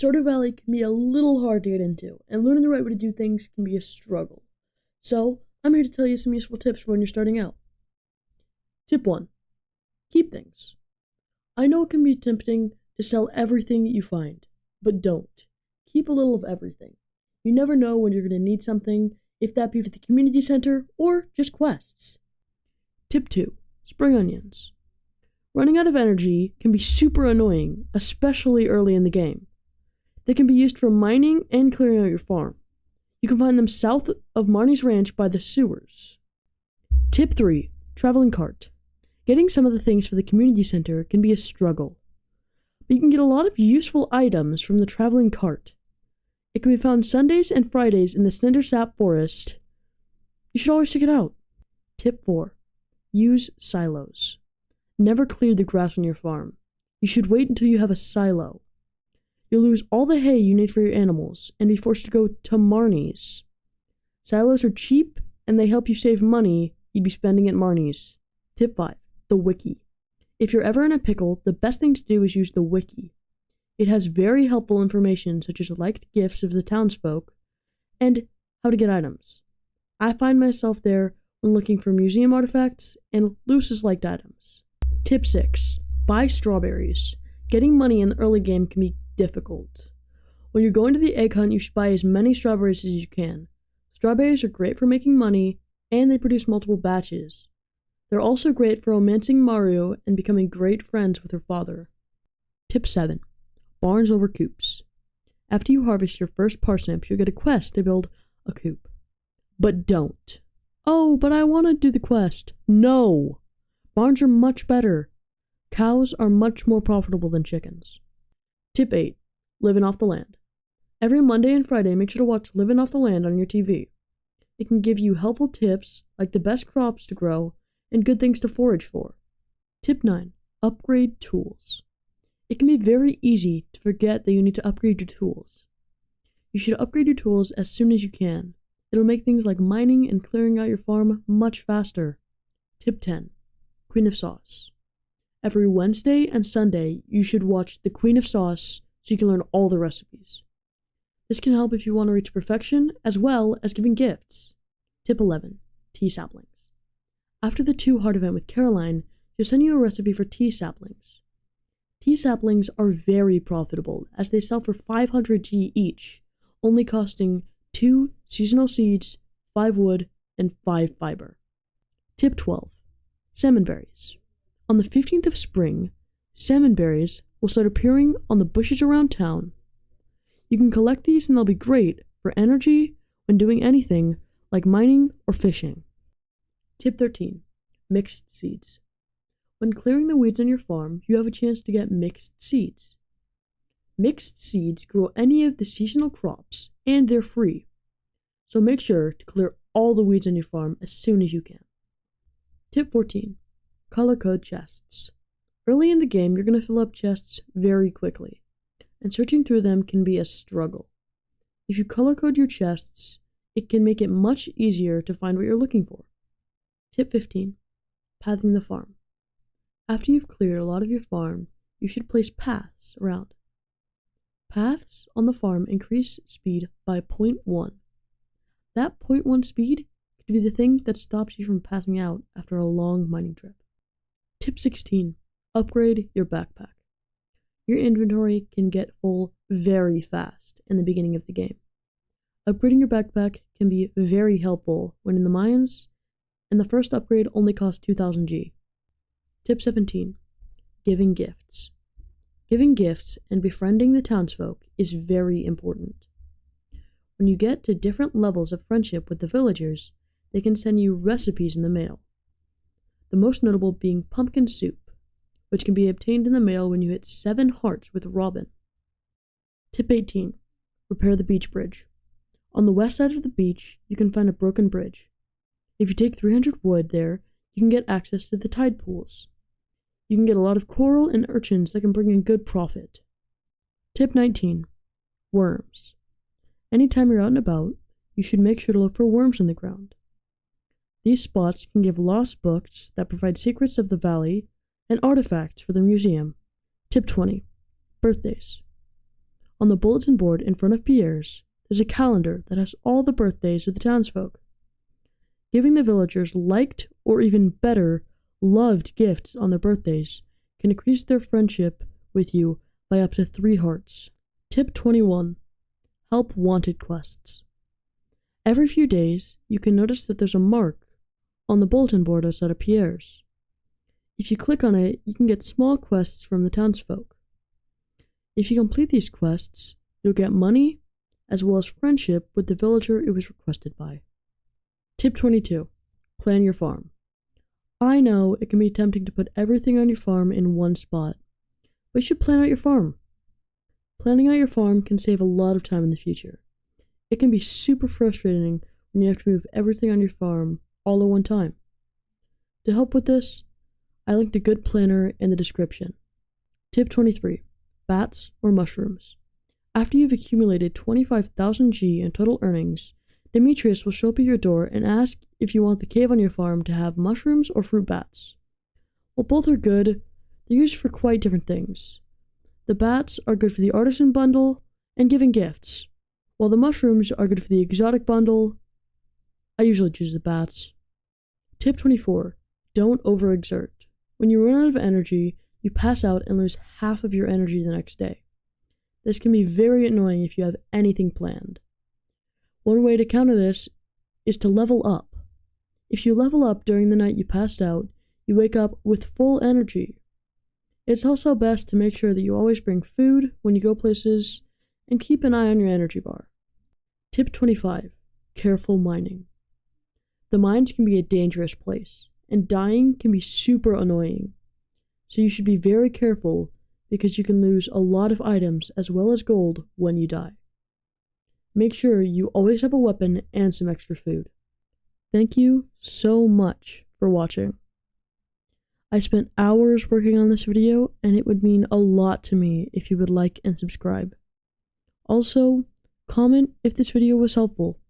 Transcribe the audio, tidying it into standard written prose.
Stardew Valley can be a little hard to get into, and learning the right way to do things can be a struggle. So, I'm here to tell you some useful tips for when you're starting out. Tip 1. Keep things. I know it can be tempting to sell everything you find, but don't. Keep a little of everything. You never know when you're going to need something, if that be for the community center or just quests. Tip 2. Spring onions. Running out of energy can be super annoying, especially early in the game. They can be used for mining and clearing out your farm. You can find them south of Marnie's Ranch by the sewers. Tip 3. Traveling cart. Getting some of the things for the community center can be a struggle, but you can get a lot of useful items from the traveling cart. It can be found Sundays and Fridays in the Cindersap Forest. You should always check it out. Tip 4. Use silos. Never clear the grass on your farm. You should wait until you have a silo. You'll lose all the hay you need for your animals and be forced to go to Marnie's. Silos are cheap and they help you save money you'd be spending at Marnie's. Tip 5. The wiki. If you're ever in a pickle, the best thing to do is use the wiki. It has very helpful information such as liked gifts of the townsfolk and how to get items. I find myself there when looking for museum artifacts and Luce's liked items. Tip 6. Buy strawberries. Getting money in the early game can be difficult. When you're going to the egg hunt, you should buy as many strawberries as you can. Strawberries are great for making money, and they produce multiple batches. They're also great for romancing Mario and becoming great friends with her father. Tip 7. Barns over coops. After you harvest your first parsnips, you'll get a quest to build a coop. But don't. Oh, but I want to do the quest. No! Barns are much better. Cows are much more profitable than chickens. Tip 8. Living off the land. Every Monday and Friday, make sure to watch Living Off the Land on your TV. It can give you helpful tips like the best crops to grow and good things to forage for. Tip 9. Upgrade tools. It can be very easy to forget that you need to upgrade your tools. You should upgrade your tools as soon as you can. It'll make things like mining and clearing out your farm much faster. Tip 10. Queen of Sauce. Every Wednesday and Sunday, you should watch The Queen of Sauce so you can learn all the recipes. This can help if you want to reach perfection, as well as giving gifts. Tip 11. Tea saplings. After the 2 heart event with Caroline, she'll send you a recipe for tea saplings. Tea saplings are very profitable, as they sell for 500 G each, only costing 2 seasonal seeds, 5 wood, and 5 fiber. Tip 12. Salmon berries. On the 15th of spring, salmon berries will start appearing on the bushes around town. You can collect these and they'll be great for energy when doing anything like mining or fishing. Tip 13. Mixed seeds. When clearing the weeds on your farm, you have a chance to get mixed seeds. Mixed seeds grow any of the seasonal crops, and they're free. So make sure to clear all the weeds on your farm as soon as you can. Tip 14. Color code chests. Early in the game, you're going to fill up chests very quickly, and searching through them can be a struggle. If you color code your chests, it can make it much easier to find what you're looking for. Tip 15. Pathing the farm. After you've cleared a lot of your farm, you should place paths around. Paths on the farm increase speed by 0.1. That 0.1 speed could be the thing that stops you from passing out after a long mining trip. Tip 16. Upgrade your backpack. Your inventory can get full very fast in the beginning of the game. Upgrading your backpack can be very helpful when in the mines, and the first upgrade only costs 2000 G. Tip 17. Giving gifts. Giving gifts and befriending the townsfolk is very important. When you get to different levels of friendship with the villagers, they can send you recipes in the mail. The most notable being pumpkin soup, which can be obtained in the mail when you hit 7 hearts with Robin. Tip 18. Repair the beach bridge. On the west side of the beach, you can find a broken bridge. If you take 300 wood there, you can get access to the tide pools. You can get a lot of coral and urchins that can bring in good profit. Tip 19. Worms. Anytime you're out and about, you should make sure to look for worms in the ground. These spots can give lost books that provide secrets of the valley and artifacts for the museum. Tip 20. Birthdays. On the bulletin board in front of Pierre's, there's a calendar that has all the birthdays of the townsfolk. Giving the villagers liked, or even better, loved gifts on their birthdays can increase their friendship with you by up to 3 hearts. Tip 21. Help wanted quests. Every few days, you can notice that there's a mark on the bulletin board outside of Pierre's. If you click on it, you can get small quests from the townsfolk. If you complete these quests, you'll get money, as well as friendship with the villager it was requested by. Tip 22. Plan your farm. I know it can be tempting to put everything on your farm in one spot, but you should plan out your farm. Planning out your farm can save a lot of time in the future. It can be super frustrating when you have to move everything on your farm all at one time. To help with this, I linked a good planner in the description. Tip 23. Bats or mushrooms. After you've accumulated 25,000 G in total earnings, Demetrius will show up at your door and ask if you want the cave on your farm to have mushrooms or fruit bats. While both are good, they're used for quite different things. The bats are good for the artisan bundle and giving gifts, while the mushrooms are good for the exotic bundle. I usually choose the bats. Tip 24. Don't overexert. When you run out of energy, you pass out and lose half of your energy the next day. This can be very annoying if you have anything planned. One way to counter this is to level up. If you level up during the night you passed out, you wake up with full energy. It's also best to make sure that you always bring food when you go places and keep an eye on your energy bar. Tip 25. Careful mining. The mines can be a dangerous place, and dying can be super annoying. So you should be very careful because you can lose a lot of items as well as gold when you die. Make sure you always have a weapon and some extra food. Thank you so much for watching. I spent hours working on this video, and it would mean a lot to me if you would like and subscribe. Also, comment if this video was helpful.